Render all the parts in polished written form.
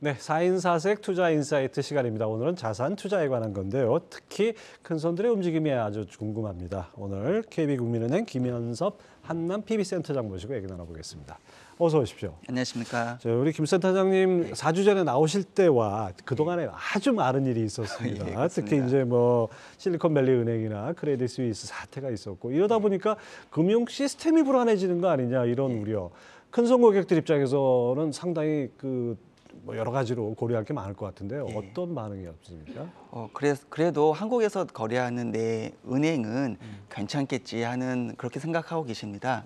네, 4인 4색 투자 인사이트 시간입니다. 오늘은 자산 투자에 관한 건데요. 특히 큰 손들의 움직임이 아주 궁금합니다. 오늘 KB국민은행 김현섭 한남 PB센터장 모시고 얘기 나눠보겠습니다. 어서 오십시오. 안녕하십니까. 우리 김 센터장님 4주 전에 나오실 때와 그동안에 아주 많은 일이 있었습니다. 예, 특히 이제 뭐 실리콘밸리 은행이나 크레딧 스위스 사태가 있었고 이러다 보니까 금융 시스템이 불안해지는 거 아니냐 이런 우려. 큰손 고객들 입장에서는 상당히 뭐 여러 가지로 고려할 게 많을 것 같은데요. 어떤 반응이 없습니까? 그래도 한국에서 거래하는 내 은행은 괜찮겠지 하는 그렇게 생각하고 계십니다.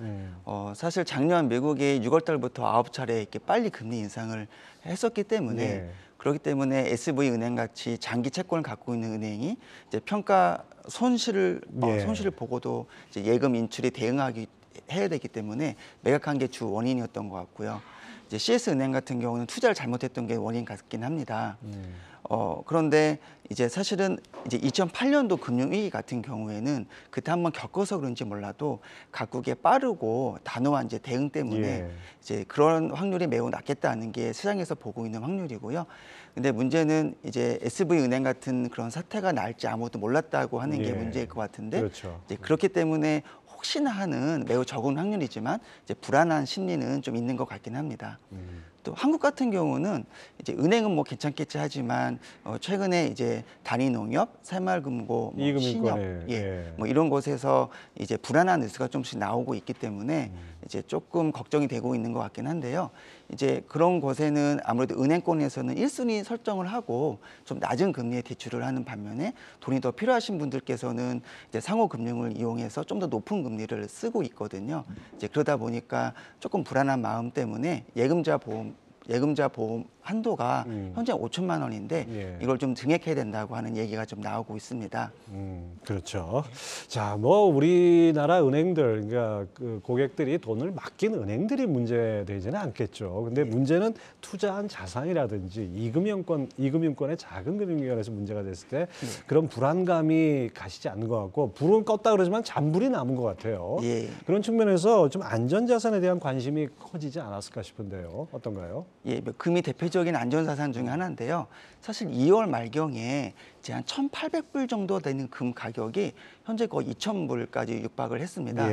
사실 작년 미국이 6월 달부터 9차례 이렇게 빨리 금리 인상을 했었기 때문에 그렇기 때문에 SV 은행 같이 장기 채권을 갖고 있는 은행이 이제 평가 손실을 보고도 이제 예금 인출에 대응하기 해야 되기 때문에 매각한 게 주 원인이었던 것 같고요. 이제 CS 은행 같은 경우는 투자를 잘못했던 게 원인 같긴 합니다. 그런데 이제 사실은 이제 2008년도 금융위기 같은 경우에는 그때 한번 겪어서 그런지 몰라도 각국의 빠르고 단호한 이제 대응 때문에 이제 그런 확률이 매우 낮겠다는 게 시장에서 보고 있는 확률이고요. 근데 문제는 이제 SV 은행 같은 그런 사태가 날지 아무도 몰랐다고 하는 게 문제일 것 같은데 이제 그렇기 때문에 혹시나 하는 매우 적은 확률이지만 이제 불안한 심리는 좀 있는 것 같긴 합니다. 또 한국 같은 경우는 이제 은행은 뭐 괜찮겠지 하지만 최근에 이제 단위농협, 새마을금고, 뭐 신협, 뭐 이런 곳에서 이제 불안한 뉴스가 좀씩 나오고 있기 때문에 이제 조금 걱정이 되고 있는 것 같긴 한데요. 이제 그런 곳에는 아무래도 은행권에서는 1순위 설정을 하고 좀 낮은 금리에 대출을 하는 반면에 돈이 더 필요하신 분들께서는 이제 상호금융을 이용해서 좀 더 높은 금리를 쓰고 있거든요. 이제 그러다 보니까 조금 불안한 마음 때문에 예금자 보험 한도가 현재 5천만 원인데 이걸 좀 증액해야 된다고 하는 얘기가 좀 나오고 있습니다. 그렇죠. 자, 뭐 우리나라 은행들, 그러니까 고객들이 돈을 맡긴 은행들이 문제되지는 않겠죠. 근데 문제는 투자한 자산이라든지 이금융권의 작은 금융기관에서 문제가 됐을 때 그런 불안감이 가시지 않는 것 같고 불은 껐다 그러지만 잔불이 남은 것 같아요. 그런 측면에서 좀 안전자산에 대한 관심이 커지지 않았을까 싶은데요. 어떤가요? 금이 대표적인 안전자산 중에 하나인데요. 사실 2월 말경에 이제 한 1,800불 정도 되는 금 가격이 현재 거의 2,000불까지 육박을 했습니다.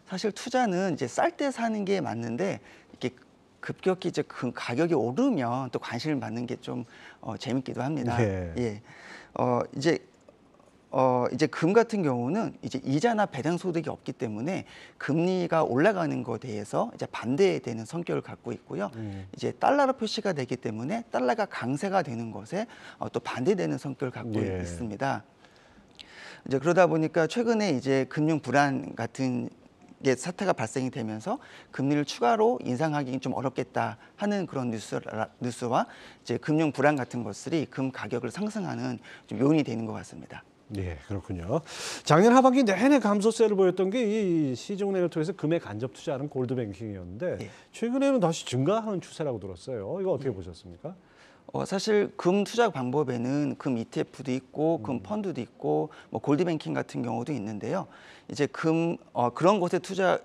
사실 투자는 이제 쌀 때 사는 게 맞는데 이렇게 급격히 이제 금 가격이 오르면 또 관심을 받는 게 좀 재밌기도 합니다. 이제 금 같은 경우는 이제 이자나 배당 소득이 없기 때문에 금리가 올라가는 것에 대해서 이제 반대되는 성격을 갖고 있고요. 이제 달러로 표시가 되기 때문에 달러가 강세가 되는 것에 또 반대되는 성격을 갖고 있습니다. 이제 그러다 보니까 최근에 이제 금융 불안 같은 게 사태가 발생이 되면서 금리를 추가로 인상하기 좀 어렵겠다 하는 그런 뉴스와 이제 금융 불안 같은 것들이 금 가격을 상승하는 좀 요인이 되는 것 같습니다. 그렇군요. 작년 하반기 내내 감소세를 보였던 게 이 시중은행을 통해서 금에 간접 투자하는 골드뱅킹이었는데 최근에는 다시 증가하는 추세라고 들었어요. 이거 어떻게 보셨습니까? 사실 금 투자 방법에는 금 ETF도 있고 금 펀드도 있고 뭐 골드뱅킹 같은 경우도 있는데요. 이제 그런 곳에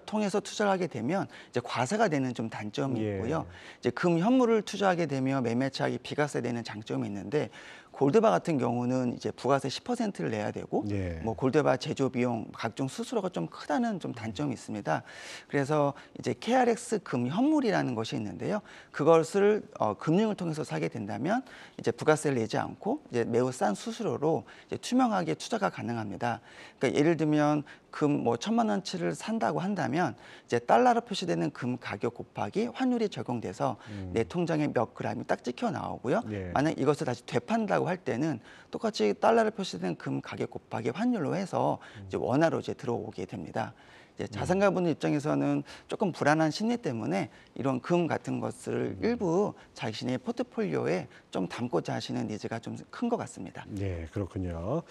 통해서 투자를 하게 되면 이제 과세가 되는 좀 단점이 있고요. 이제 금 현물을 투자하게 되면 매매 차익이 비과세되는 장점이 있는데 골드바 같은 경우는 이제 부가세 10%를 내야 되고 뭐 골드바 제조 비용, 각종 수수료가 좀 크다는 좀 단점이 있습니다. 그래서 이제 KRX 금 현물이라는 것이 있는데요. 그것을 금융을 통해서 사게 된다면 이제 부가세를 내지 않고 이제 매우 싼 수수료로 이제 투명하게 투자가 가능합니다. 그러니까 예를 들면 금 뭐 1,000만 원치를 산다고 한다면 이제 달러로 표시되는 금 가격 곱하기 환율이 적용돼서 내 통장에 몇 그램이 딱 찍혀 나오고요. 만약 이것을 다시 되판다고 할 때는 똑같이 달러로 표시된 금 가격 곱하기 환율로 해서 이제 원화로 이제 들어오게 됩니다. 이제 자산가분들 입장에서는 조금 불안한 심리 때문에 이런 금 같은 것을 일부 자신의 포트폴리오에 좀 담고자 하시는 니즈가 좀 큰 것 같습니다. 그렇군요.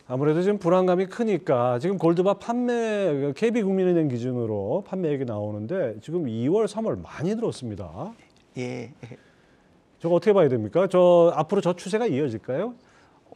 아무래도 지금 불안감이 크니까 지금 골드바 판매 KB국민은행 기준으로 판매액이 나오는데 지금 2월, 3월 많이 늘었습니다. 저거 어떻게 봐야 됩니까? 앞으로 저 추세가 이어질까요?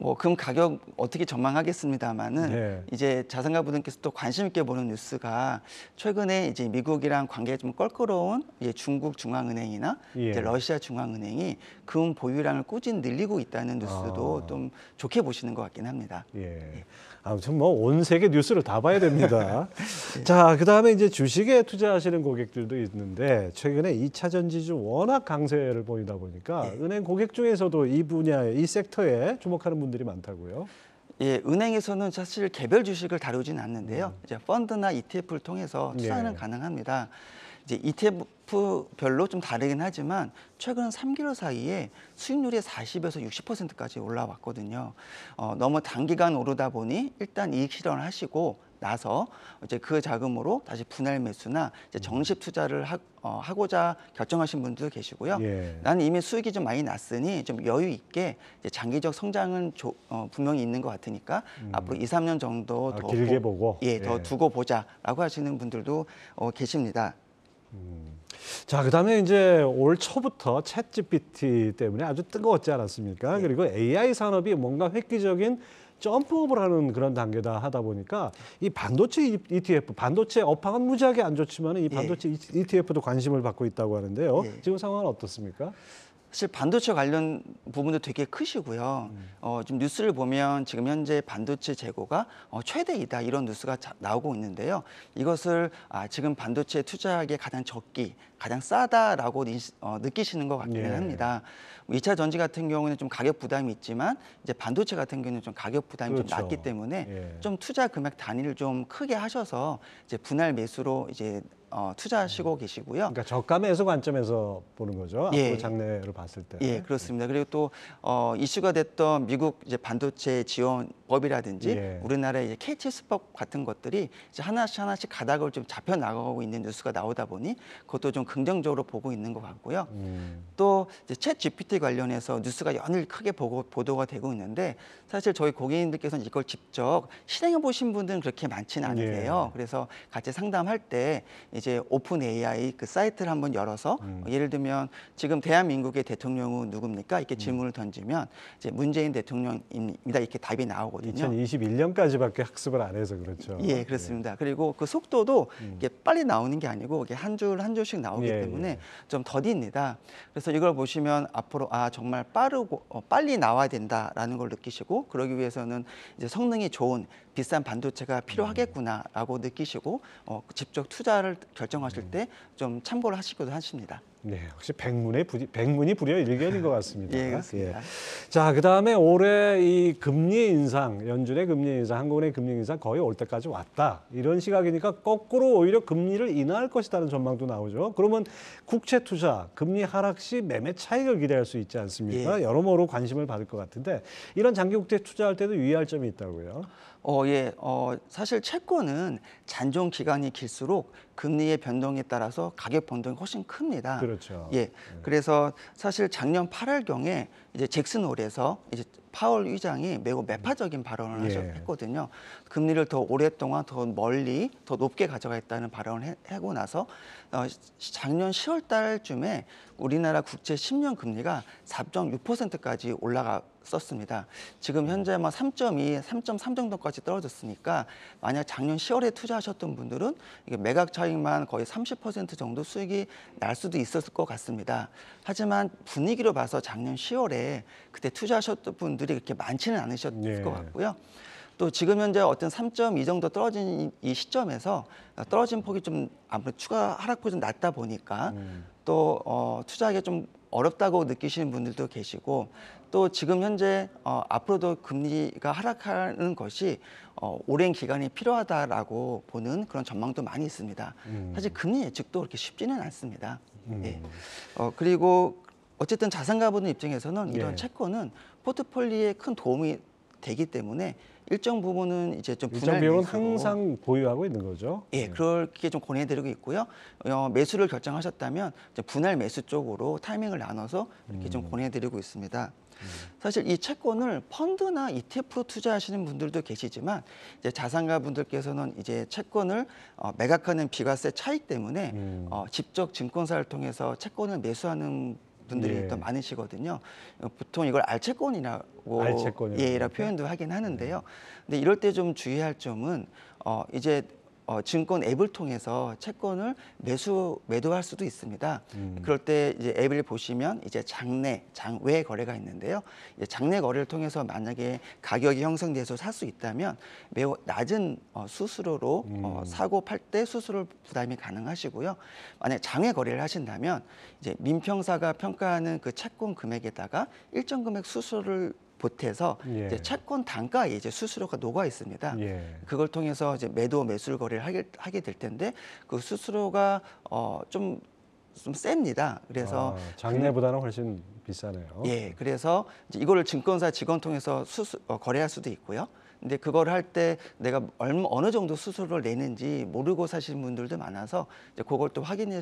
뭐 금 가격 어떻게 전망하겠습니다만은 네. 이제 자산가 분들께서 또 관심 있게 보는 뉴스가 최근에 이제 미국이랑 관계가 좀 껄끄러운 이제 중국 중앙은행이나 예. 이제 러시아 중앙은행이 금 보유량을 꾸준히 늘리고 있다는 뉴스도 좀 좋게 보시는 것 같긴 합니다. 예. 아무튼 뭐 온 세계 뉴스를 다 봐야 됩니다. 자, 그다음에 이제 주식에 투자하시는 고객들도 있는데 최근에 2차 전지주 워낙 강세를 보이다 보니까 은행 고객 중에서도 이 분야에 이 섹터에 주목하는 분들이 많다고요. 예, 은행에서는 사실 개별 주식을 다루지는 않는데요. 이제 펀드나 ETF를 통해서 투자는 예. 가능합니다. 이제 ETF별로 좀 다르긴 하지만 최근 3개월 사이에 수익률이 40에서 60%까지 올라왔거든요. 너무 단기간 오르다 보니 일단 이익 실현을 하시고 나서 이제 그 자금으로 다시 분할 매수나 이제 정식 투자를 하고자 결정하신 분들도 계시고요. 예. 나는 이미 수익이 좀 많이 났으니 좀 여유 있게 이제 장기적 성장은 분명히 있는 것 같으니까 앞으로 2, 3년 정도 더 길게 보고. 더 두고 보자라고 하시는 분들도 계십니다. 자, 그다음에 이제 올 초부터 챗 GPT 때문에 아주 뜨거웠지 않았습니까? 그리고 AI 산업이 뭔가 획기적인 점프업을 하는 그런 단계다 하다 보니까 이 반도체 ETF, 반도체 업황은 무지하게 안 좋지만 이 반도체 ETF도 관심을 받고 있다고 하는데요. 지금 상황은 어떻습니까? 사실 반도체 관련 부분도 되게 크시고요. 지금 뉴스를 보면 지금 현재 반도체 재고가 최대이다 이런 뉴스가 나오고 있는데요. 이것을 지금 반도체 투자하기에 가장 적기, 가장 싸다라고 느끼시는 것 같기는 합니다. 2차 전지 같은 경우는 좀 가격 부담이 있지만 이제 반도체 같은 경우는 좀 가격 부담이 좀 낮기 때문에 좀 투자 금액 단위를 좀 크게 하셔서 이제 분할 매수로 이제 투자하시고 계시고요. 그러니까 저가 매수 관점에서 보는 거죠. 앞으로 장래를 봤을 때. 예, 그렇습니다. 그리고 또 이슈가 됐던 미국 이제 반도체 지원법이라든지 우리나라의 이제 KTS법 같은 것들이 이제 하나씩 가닥을 좀 잡혀 나가고 있는 뉴스가 나오다 보니 그것도 좀 긍정적으로 보고 있는 것 같고요. 또 이제 챗 GPT 관련해서 뉴스가 연일 크게 보도가 되고 있는데 사실 저희 고객님들께서는 이걸 직접 실행해 보신 분들은 그렇게 많지는 않으세요. 그래서 같이 상담할 때 이제 오픈 AI 그 사이트를 한번 열어서 예를 들면 지금 대한민국의 대통령은 누굽니까? 이렇게 질문을 던지면 이제 문재인 대통령입니다. 이렇게 답이 나오거든요. 2021년까지밖에 학습을 안 해서 그렇죠. 예, 그렇습니다. 그리고 그 속도도 이게 빨리 나오는 게 아니고 이게 한 줄 한 줄씩 나오기 때문에 좀 더딥니다. 그래서 이걸 보시면 앞으로 정말 빠르고 빨리 나와야 된다라는 걸 느끼시고 그러기 위해서는 이제 성능이 좋은 비싼 반도체가 필요하겠구나라고 느끼시고 직접 투자를 결정하실 때 좀 참고를 하시기도 하십니다. 네, 역시 백문이 불여 일견인 것 같습니다. 예, 그렇습니다. 자, 그다음에 올해 이 금리 인상, 연준의 금리 인상, 한국은행 금리 인상 거의 올 때까지 왔다. 이런 시각이니까 거꾸로 오히려 금리를 인하할 것이라는 전망도 나오죠. 그러면 국채 투자, 금리 하락 시 매매 차익을 기대할 수 있지 않습니까? 여러모로 관심을 받을 것 같은데 이런 장기 국채 투자할 때도 유의할 점이 있다고요. 사실 채권은 잔존 기간이 길수록 금리의 변동에 따라서 가격 변동이 훨씬 큽니다. 그렇죠. 그래서 사실 작년 8월경에 이제 잭슨홀에서 이제 파월 의장이 매우 매파적인 발언을 했거든요. 금리를 더 오랫동안 더 멀리 더 높게 가져가겠다는 발언을 하고 나서 작년 10월 달쯤에 우리나라 국채 10년 금리가 4.6%까지 올라갔었습니다. 지금 현재 3.2, 3.3 정도까지 떨어졌으니까 만약 작년 10월에 투자하셨던 분들은 이게 매각 차익만 거의 30% 정도 수익이 날 수도 있었을 것 같습니다. 하지만 분위기로 봐서 작년 10월에 그때 투자하셨던 분들이 그렇게 많지는 않으셨을 것 같고요. 또 지금 현재 어떤 3.2 정도 떨어진 이 시점에서 떨어진 폭이 좀 아무래도 추가 하락폭이 좀 낮다 보니까 또 투자하기 좀 어렵다고 느끼시는 분들도 계시고 또 지금 현재 앞으로도 금리가 하락하는 것이 오랜 기간이 필요하다라고 보는 그런 전망도 많이 있습니다. 사실 금리 예측도 그렇게 쉽지는 않습니다. 그리고 어쨌든 자산가분들 입장에서는 이런 채권은 포트폴리오에 큰 도움이 되기 때문에 일정 부분은 이제 좀 분할 비율은 매수로 항상 보유하고 있는 거죠. 그렇게 좀 권해드리고 있고요. 매수를 결정하셨다면 이제 분할 매수 쪽으로 타이밍을 나눠서 이렇게 좀 권해드리고 있습니다. 사실 이 채권을 펀드나 ETF로 투자하시는 분들도 계시지만 이제 자산가 분들께서는 이제 채권을 매각하는 비과세 차익 때문에 직접 증권사를 통해서 채권을 매수하는 분들이 예. 또 많으시거든요. 보통 이걸 알채권이라고 알채권이라고 예라 그러니까? 표현도 하긴 하는데요. 근데 이럴 때 좀 주의할 점은 이제 증권 앱을 통해서 채권을 매도할 수도 있습니다. 그럴 때 이제 앱을 보시면 이제 장내, 장외 거래가 있는데요. 이제 장내 거래를 통해서 만약에 가격이 형성돼서 살 수 있다면 매우 낮은 수수료로 사고 팔 때 수수료 부담이 가능하시고요. 만약 장외 거래를 하신다면 이제 민평사가 평가하는 그 채권 금액에다가 일정 금액 수수료를 보태서 예. 이제 채권 단가에 이제 수수료가 녹아 있습니다. 예. 그걸 통해서 이제 매도 매수를 거래를 하게 될 텐데 그 수수료가 좀 셉니다. 그래서 장내보다는 훨씬 비싸네요. 예, 그래서 이제 이거를 증권사 직원 통해서 거래할 수도 있고요. 근데 그걸 할 때 내가 어느 정도 수수료를 내는지 모르고 사시는 분들도 많아서 이제 그걸 또 확인해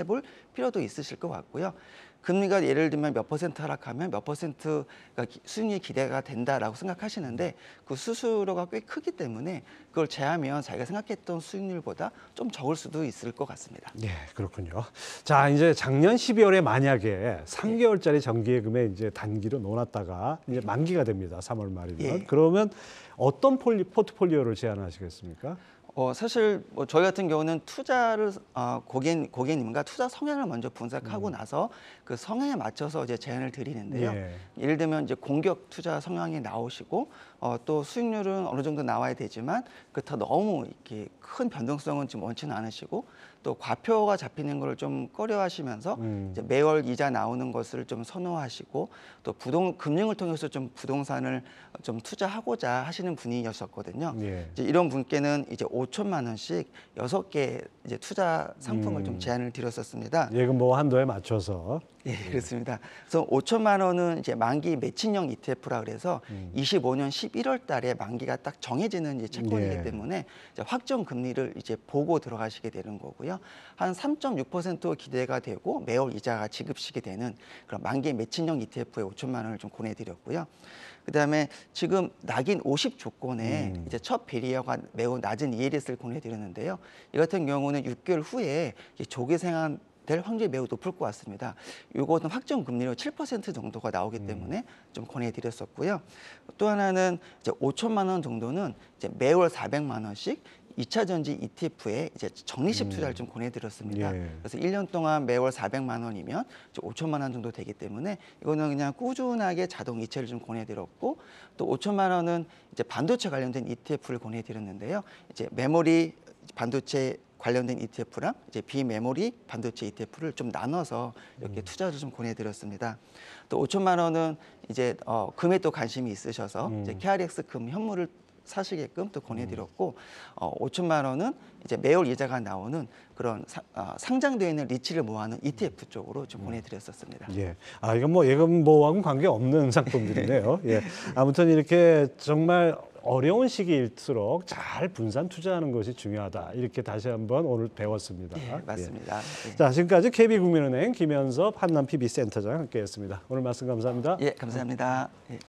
볼 필요도 있으실 것 같고요. 금리가 예를 들면 몇 퍼센트 하락하면 몇 퍼센트가 수익률이 기대가 된다라고 생각하시는데 그 수수료가 꽤 크기 때문에 그걸 제하면 자기가 생각했던 수익률보다 좀 적을 수도 있을 것 같습니다. 예, 그렇군요. 자, 이제 작년 12월에 만약에 3개월짜리 정기예금에 이제 단기로 놓았다가 이제 만기가 됩니다. 3월 말이면. 예. 그러면 어떤 포트폴리오를 제안하시겠습니까? 사실 뭐 저희 같은 경우는 투자를 고객님과 투자 성향을 먼저 분석하고 나서 그 성향에 맞춰서 이제 제안을 드리는데요. 예. 예를 들면 이제 공격 투자 성향이 나오시고 또 수익률은 어느 정도 나와야 되지만 그렇다 너무 이렇게 큰 변동성은 좀 원치는 않으시고 또 과표가 잡히는 걸 좀 꺼려하시면서 이제 매월 이자 나오는 것을 좀 선호하시고 또 금융을 통해서 좀 부동산을 좀 투자하고자 하시는 분이셨거든요. 예. 이제 이런 분께는 이제 5천만 원씩 6개 이제 투자 상품을 좀 제안을 드렸었습니다. 예금 보호 한도에 맞춰서. 예, 그렇습니다. 그래서 5천만 원은 이제 만기 매칭형 ETF라 그래서 25년 11월 달에 만기가 딱 정해지는 이제 채권이기 예. 때문에 이제 확정 금리를 이제 보고 들어가시게 되는 거고요. 한 3.6% 기대가 되고 매월 이자가 지급식이 되는 그런 만기 매칭형 ETF에 5천만 원을 좀 권해드렸고요. 그다음에 지금 낙인 50 조건에 이제 첫 베리어가 매우 낮은 ELS를 권해드렸는데요. 이 같은 경우는 6개월 후에 조기 생한 될 확률이 매우 높을 것 같습니다. 이것은 확정 금리로 7% 정도가 나오기 때문에 좀 권해드렸었고요. 또 하나는 이제 5천만 원 정도는 이제 매월 400만 원씩 2차 전지 ETF에 이제 적립식 투자를 좀 권해드렸습니다. 예. 그래서 1년 동안 매월 400만 원이면 이제 5천만 원 정도 되기 때문에 이거는 그냥 꾸준하게 자동 이체를 좀 권해드렸고 또 5천만 원은 이제 반도체 관련된 ETF를 권해드렸는데요. 이제 메모리 반도체 관련된 ETF랑 이제 비메모리 반도체 ETF를 좀 나눠서 이렇게 투자를 좀 권해드렸습니다. 또 5천만 원은 이제 금에 또 관심이 있으셔서 이제 KRX 금 현물을 사시게끔 또 권해드렸고 5천만 원은 이제 매월 이자가 나오는 그런 상장되어 있는 리츠를 모아놓은 ETF 쪽으로 좀 권해드렸었습니다. 예. 이건 뭐 예금 보호하고는 관계 없는 상품들이네요. 예. 아무튼 이렇게 정말 어려운 시기일수록 잘 분산 투자하는 것이 중요하다. 이렇게 다시 한번 오늘 배웠습니다. 예, 맞습니다. 예. 예. 자, 지금까지 KB국민은행 김현섭 한남 PB센터장 함께했습니다. 오늘 말씀 감사합니다. 예, 감사합니다. 예.